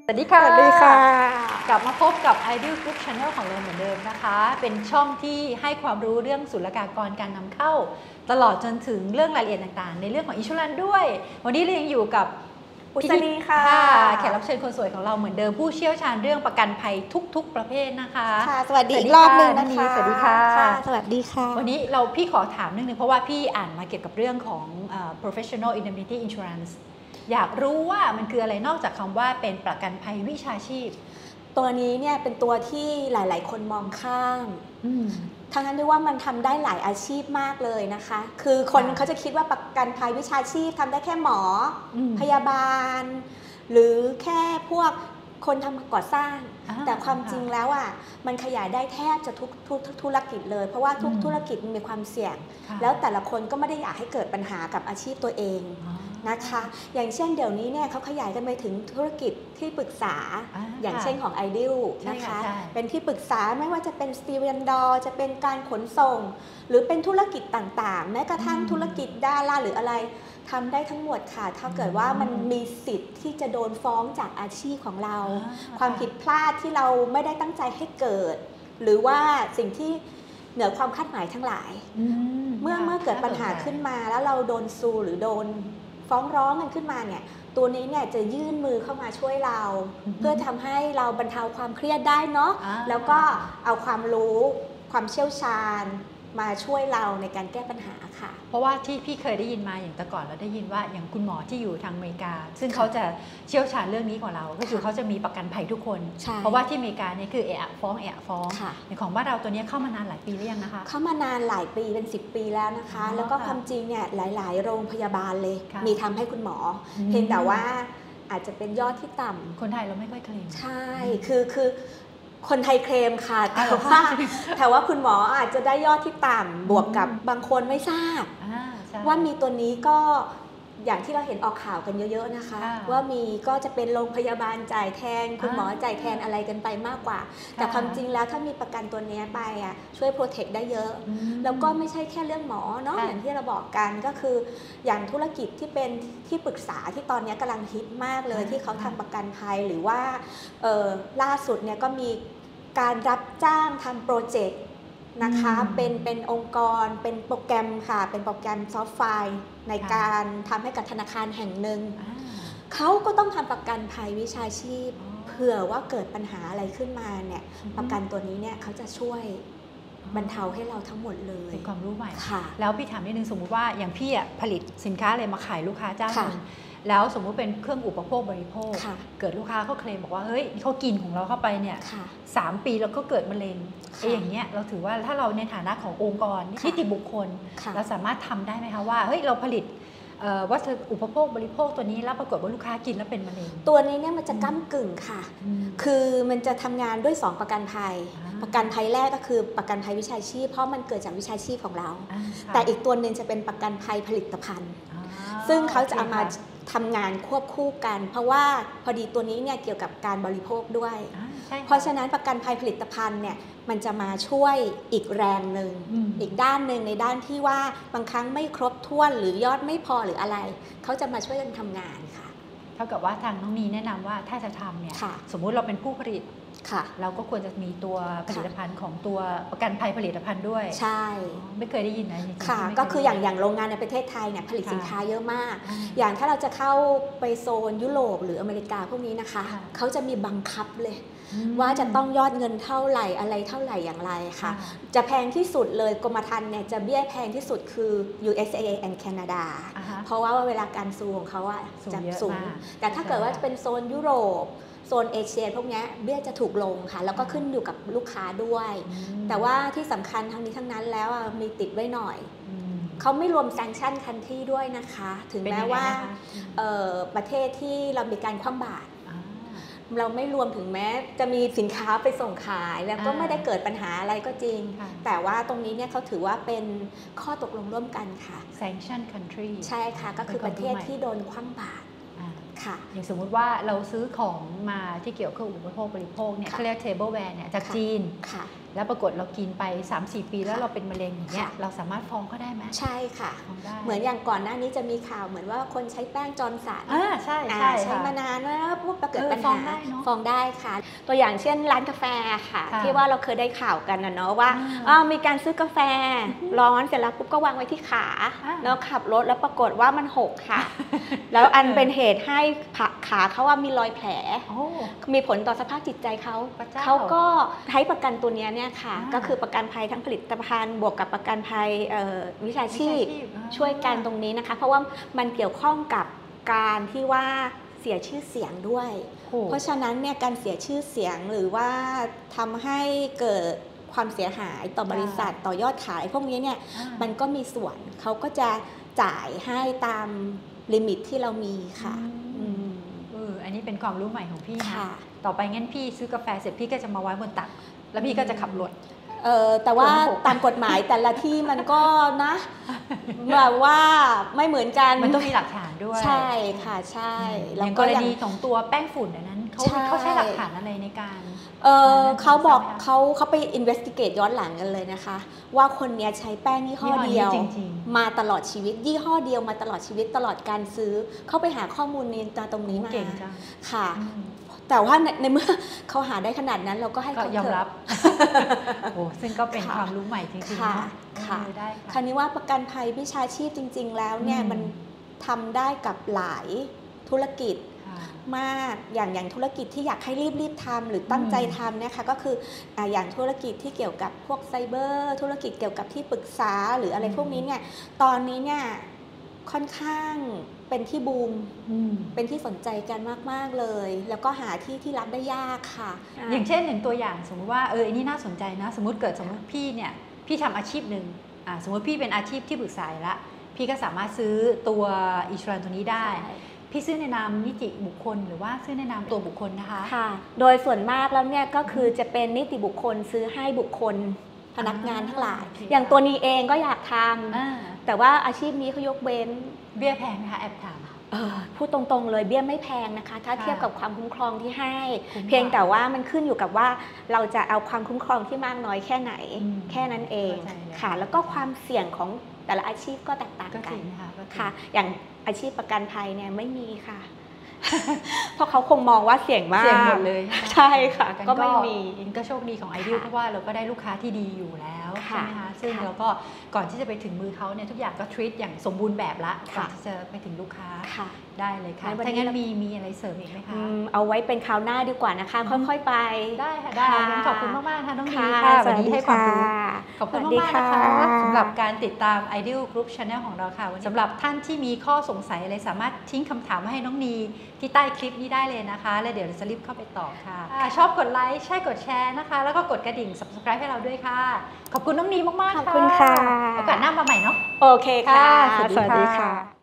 สวัสดีค่ะ สวัสดีค่ะ กลับมาพบกับ Ideal Group Channel ของเราเหมือนเดิมนะคะ เป็นช่องที่ให้ความรู้เรื่องศุลกากรการนำเข้า ตลอดจนถึงเรื่องรายละเอียดต่างๆ ในเรื่องของอินชูรันด้วย วันนี้เรายังอยู่กับ อุศนีค่ะ แขกรับเชิญคนสวยของเราเหมือนเดิมผู้เชี่ยวชาญเรื่องประกันภัยทุกๆประเภทนะคะ ค่ะสวัสดีอีกรอบหนึ่งนะคะ สวัสดีค่ะ สวัสดีค่ะ วันนี้พี่ขอถามนิดนึงเพราะว่าพี่อ่านมาเกี่ยวกับเรื่องของprofessional indemnity insurance อยากรู้ว่ามันคืออะไรนอกจากคำว่าเป็นประกันภัยวิชาชีพตัวนี้เนี่ยเป็นตัวที่หลายๆคนมองข้ามทั้งที่ว่ามันทำได้หลายอาชีพมากเลยนะคะ คือคนเขาจะคิดว่าประกันภัยวิชาชีพทำได้แค่หมอพยาบาล หรือแค่พวกคนทำก่อสร้าง แต่ความจริงแล้วอ่ะมันขยายได้แทบจะทุกธุรกิจเลย เพราะว่าทุกธุรกิจมีความเสี่ยง แล้วแต่ละคนก็ไม่ได้อยากให้เกิดปัญหากับอาชีพตัวเองนะคะอย่างเช่นเดี๋ยวนี้เนี่ยเขาขยายกันไปถึงธุรกิจที่ปรึกษาอย่างเช่นของ Ideal นะคะเป็นที่ปรึกษาไม่ว่าจะเป็นสตีเวนดอร์จะเป็นการขนส่งหรือเป็นธุรกิจต่างๆแม้กระทั่งธุรกิจดาราหรืออะไรทำได้ทั้งหมดค่ะถ้าเกิดว่ามันมีสิทธิ์ที่จะโดนฟ้องจากอาชีพของเราความผิดพลาดที่เราไม่ได้ตั้งใจให้เกิดหรือว่าสิ่งที่เหนือความคาดหมายทั้งหลายเมื่อเกิดปัญหาขึ้นมาแล้วเราโดนซูหรือโดนฟ้องร้องกันขึ้นมาเนี่ยตัวนี้เนี่ยจะยื่นมือเข้ามาช่วยเราเพื่อทำให้เราบรรเทาความเครียดได้เนาะแล้วก็เอาความรู้ความเชี่ยวชาญมาช่วยเราในการแก้ปัญหาค่ะเพราะว่าที่พี่เคยได้ยินมาอย่างแต่ก่อนเราได้ยินว่าอย่างคุณหมอที่อยู่ทางอเมริกาซึ่งเขาจะเชี่ยวชาญเรื่องนี้กว่าเราก็คือเขาจะมีประกันภัยทุกคนเพราะว่าที่อเมริกาเนี่ยคือฟ้องอย่างของบ้านเราตัวนี้เข้ามานานหลายปีหรือยังนะคะเข้ามานานหลายปีเป็น10 ปีแล้วนะคะแล้วก็ความจริงเนี่ยหลายๆโรงพยาบาลเลยมีทำให้คุณหมอเพียงแต่ว่าอาจจะเป็นยอดที่ต่ำคนไทยเราไม่ค่อยเคลมใช่คือคนไทยเคลมค่ะแต่ว่าคุณหมออาจจะได้ยอดที่ต่ำบวกกับบางคนไม่ทราบว่ามีตัวนี้ก็อย่างที่เราเห็นออกข่าวกันเยอะๆนะคะว่ามีก็จะเป็นโรงพยาบาลจ่ายแทนคุณหมอจ่ายแทนอะไรกันไปมากกว่าแต่ความจริงแล้วถ้ามีประกันตัวนี้ไปอ่ะช่วยโปรเทคได้เยอะแล้วก็ไม่ใช่แค่เรื่องหมอเนาะอย่างที่เราบอกกันก็คืออย่างธุรกิจที่เป็นที่ปรึกษาที่ตอนนี้กำลังฮิตมากเลยที่เขาทำประกันภัยหรือว่าล่าสุดเนี่ยก็มีการรับจ้างทำโปรเจกต์นะคะเป็นองค์กรเป็นโปรแกรมค่ะเป็นโปรแกรมซอฟต์ไฟล์ในการทำให้กับธนาคารแห่งหนึ่งเขาก็ต้องทำประกันภัยวิชาชีพเผื่อว่าเกิดปัญหาอะไรขึ้นมาเนี่ยประกันตัวนี้เนี่ยเขาจะช่วยบรรเทาให้เราทั้งหมดเลยเป็นความรู้ใหม่ค่ะแล้วพี่ถามนิดนึงสมมุติว่าอย่างพี่ผลิตสินค้าอะไรมาขายลูกค้าเจ้าหนึ่งแล้วสมมุติเป็นเครื่องอุปโภคบริโภคเกิดลูกค้าเขาเคลมบอกว่าเฮ้ยเขากินของเราเข้าไปเนี่ย3 ปีแล้วก็เกิดมะเร็งอย่างเงี้ยเราถือว่าถ้าเราในฐานะขององค์กรนิติบุคคลเราสามารถทำได้ไหมคะว่าเฮ้ยเราผลิตวัสดุอุปโภคบริโภคตัวนี้แล้วปรากฏว่าลูกค้ากินแล้วเป็นมะเร็งตัวนี้เนี่ยมันจะก้ำกึ่งค่ะคือมันจะทำงานด้วย2ประกันภัยประกันภัยแรกก็คือประกันภัยวิชาชีพเพราะมันเกิดจากวิชาชีพของเราแต่อีกตัวหนึ่งจะเป็นประกันภัยผลิตภัณฑ์ซึ่งเขาจะเอามาทำงานควบคู่กันเพราะว่าพอดีตัวนี้เนี่ยเกี่ยวกับการบริโภคด้วยเพราะฉะนั้นประกันภัยผลิตภัณฑ์เนี่ยมันจะมาช่วยอีกแรงหนึ่งอีกด้านหนึ่งในด้านที่ว่าบางครั้งไม่ครบถ้วนหรือยอดไม่พอหรืออะไรเขาจะมาช่วยกันทำงานค่ะเท่ากับว่าทางน้องนีแนะนำว่าถ้าจะทำเนี่ยสมมุติเราเป็นผู้ผลิตเราก็ควรจะมีตัวผลิตภัณฑ์ของตัวประกันภัยผลิตภัณฑ์ด้วยใช่ไม่เคยได้ยินนะค่ะก็คืออย่างโรงงานในประเทศไทยเนี่ยผลิตสินค้าเยอะมากอย่างถ้าเราจะเข้าไปโซนยุโรปหรืออเมริกาพวกนี้นะคะเขาจะมีบังคับเลยว่าจะต้องยอดเงินเท่าไหร่อะไรเท่าไหร่อย่างไรค่ะจะแพงที่สุดเลยกรมธรรม์เนี่ยจะเบี้ยแพงที่สุดคือ USA and Canada เพราะว่าเวลาการซูของเขาอะจะสูงแต่ถ้าเกิดว่าเป็นโซนยุโรปโซนเอเชียพวกนี้เบี้ยจะถูกลงค่ะแล้วก็ขึ้นอยู่กับลูกค้าด้วยแต่ว่าที่สำคัญทั้งนี้ทั้งนั้นแล้วมีติดไว้หน่อยเขาไม่รวมแซงชั่นคันที่ด้วยนะคะถึงแม้ว่าประเทศที่เรามีการคว่ำบาตรเราไม่รวมถึงแม้จะมีสินค้าไปส่งขายแล้วก็ไม่ได้เกิดปัญหาอะไรก็จริงแต่ว่าตรงนี้เนี่ยเขาถือว่าเป็นข้อตกลงร่วมกันค่ะ sanction country ใช่ค่ะก็คือประเทศที่โดนคว่ำบาตรอย่างสมมุติว่าเราซื้อของมาที่เกี่ยวกับอุปโภคบริโภคเนี่ยเขาเรียก tableware เนี่ยจากจีน แล้วปรากฏเรากินไป 3-4 ปีแล้วเราเป็นมะเร็งอย่างเงี้ยเราสามารถฟ้องเขาได้ไหมใช่ค่ะเหมือนอย่างก่อนหน้านี้จะมีข่าวเหมือนว่าคนใช้แป้งจอร์นสันใช่ใช้มานานแล้วพวกเกิดปัญหาฟ้องได้ค่ะตัวอย่างเช่นร้านกาแฟค่ะที่ว่าเราเคยได้ข่าวกันนะเนาะว่ามีการซื้อกาแฟร้อนเสร็จแล้วปุ๊บก็วางไว้ที่ขาแล้วขับรถแล้วปรากฏว่ามันหกค่ะแล้วอันเป็นเหตุให้ขาเขาว่ามีรอยแผลมีผลต่อสภาพจิตใจเขาก็ใช้ประกันตัวนี้เนี่ยค่ะก็คือประกันภัยทั้งผลิตภัณฑ์บวกกับประกันภัยวิชาชีพช่วยกันตรงนี้นะคะเพราะว่ามันเกี่ยวข้องกับการที่ว่าเสียชื่อเสียงด้วยเพราะฉะนั้นเนี่ยการเสียชื่อเสียงหรือว่าทำให้เกิดความเสียหายต่อบริษัทต่อยอดขายพวกนี้เนี่ยมันก็มีส่วนเขาก็จะจ่ายให้ตามลิมิตที่เรามีค่ะอันนี้เป็นความรู้ใหม่ของพี่นะต่อไปงั้นพี่ซื้อกาแฟเสร็จพี่ก็จะมาไว้บนตักแล้วพี่ก็จะขับรถแต่ว่าตามกฎหมายแต่ละที่มันก็นะแบบว่าไม่เหมือนกันมันต้องมีหลักฐานด้วยใช่ค่ะใช่แล้วกรณีของตัวแป้งฝุ่นนั้นเขาใช้หลักฐานอะไรในการเขาบอกเขาไป investigate ย้อนหลังกันเลยนะคะว่าคนนี้ใช้แป้งยี่ห้อเดียวมาตลอดชีวิตยี่ห้อเดียวมาตลอดชีวิตตลอดการซื้อเขาไปหาข้อมูลในตรงนี้มาค่ะแต่ว่าในเมื่อเขาหาได้ขนาดนั้นเราก็ให้เขายอมรับโอ้ซึ่งก็เป็นความรู้ใหม่จริงๆนะค่ะคราวนี้ว่าประกันภัยวิชาชีพจริงๆแล้วเนี่ยมันทำได้กับหลายธุรกิจมากอย่างธุรกิจที่อยากให้รีบทำหรือตั้งใจทำเนี่ยค่ะก็คืออย่างธุรกิจที่เกี่ยวกับพวกไซเบอร์ธุรกิจเกี่ยวกับที่ปรึกษาหรืออะไรพวกนี้เนี่ยตอนนี้เนี่ยค่อนข้างเป็นที่บูมเป็นที่สนใจกันมากๆเลยแล้วก็หาที่รับได้ยากค่ะอย่างเช่นหนึ่งตัวอย่างสมมติว่าอันนี้น่าสนใจนะสมมติพี่เนี่ยพี่ทำอาชีพหนึ่งสมมติพี่เป็นอาชีพที่ปรึกษาละพี่ก็สามารถซื้อตัวอินชูรันตัวนี้ได้พี่ซื้อในนามนิติบุคคลหรือว่าซื้อในนามตัวบุคคลนะคะค่ะโดยส่วนมากแล้วเนี่ยก็คือจะเป็นนิติบุคคลซื้อให้บุคคลพนักงานทั้งหลายอย่างตัวนี้เองก็อยากทำแต่ว่าอาชีพนี้เขายกเว้นเบี้ยแพงไหมคะแอบถามพูดตรงๆเลยเบี้ยไม่แพงนะคะถ้าเทียบกับความคุ้มครองที่ให้เพียงแต่ว่ามันขึ้นอยู่กับว่าเราจะเอาความคุ้มครองที่มากน้อยแค่ไหนแค่นั้นเองค่ะแล้วก็ความเสี่ยงของแต่ละอาชีพก็แตกต่างกันค่ะอย่างอาชีพประกันภัยเนี่ยไม่มีค่ะเพราะเขาคงมองว่าเสี่ยงมากเสี่ยงหมดเลยใช่ค่ะก็ไม่มีก็โชคดีของ Ideal เพราะว่าเราก็ได้ลูกค้าที่ดีอยู่แล้วใช่ไหมคะซึ่งเราก็ก่อนที่จะไปถึงมือเขาเนี่ยทุกอย่างก็ทรีตอย่างสมบูรณ์แบบละก่อนที่จะไปถึงลูกค้าได้เลยค่ะถ้างั้นมีอะไรเสริมอีกไหมคะเอาไว้เป็นคราวหน้าดีกว่านะคะค่อยๆไปได้ค่ะได้ขอบคุณมากๆค่ะน้องดีค่ะวันนี้ให้ความรู้ขอบคุณมากๆนะคะสำหรับการติดตาม Ideal Group Channel ของเราค่ะสำหรับท่านที่มีข้อสงสัยอะไรสามารถทิ้งคำถามมาให้น้องนีที่ใต้คลิปนี้ได้เลยนะคะแล้วเดี๋ยวเราจะรีบเข้าไปตอบค่ะชอบกดไลค์ใช่กดแชร์นะคะแล้วก็กดกระดิ่ง Subscribe ให้เราด้วยค่ะขอบคุณน้องนีมากๆค่ะขอบคุณค่ะโอกาสหน้ามาใหม่เนาะโอเคค่ะสวัสดีค่ะ